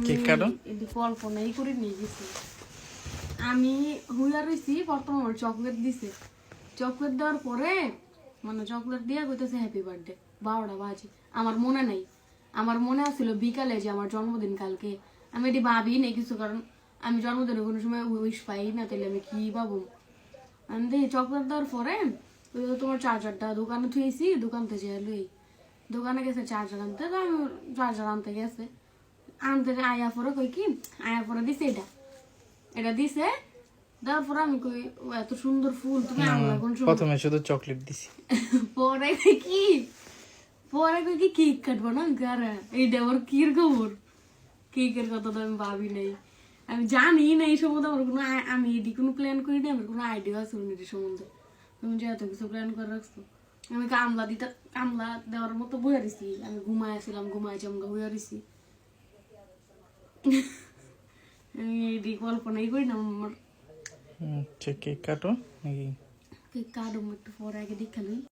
cake কাটো এটি কল্পনাই করে নিয়ে গেছি আমি হুইয়া রয়েছি প্রথম আমার চকলেট দিছে চকলেট দেওয়ার পরে মানে চকলেট দিয়ে কইতেছে হ্যাপি বার্থডে 12টা বাজে আমার মনে নাই আমার মনে আছিল বিকালে যে আমার জন্মদিন কালকে আমি এটি ভাবি নাই কিছু কারণ আমি জন্মদিনে কোনো সময় উইশ পাই না তাহলে আমি কি ভাবো আমি দেখি চকলেট দেওয়ার পরে তোমার চার্জারটা দোকানে থুয়েছি দোকান থেকে লই দোকানে গেছে চার্জার আনতে তো আমি চার্জার আনতে গেছে আনতে আয়া পরে কই কি আয়া পরে দিছে এটা দিছে তারপর আমি কই এত সুন্দর ফুল তুমি আনলা কোন সময় প্রথমে শুধু চকলেট দিছি পরে কই কি কেক কাটবো না গারা এইটা ওর কির খবর কেকের কথা তো আমি ভাবি নাই আমি জানি না এই সম্বন্ধে আমার কোনো আমি এটি কোনো প্ল্যান করি না আমার কোনো আইডিয়া আছে না এটি সম্বন্ধে তুমি যে এত কিছু প্ল্যান করে রাখছো আমি কামলা দেওয়ার মতো বইয়া দিছি আমি ঘুমাইছিলাম জমগা বইয়া দিছি আমি এটি কল্পনাই করি না আমার কেক কাটো নাকি কেক কাটবো একটু পরে আগে দেখালি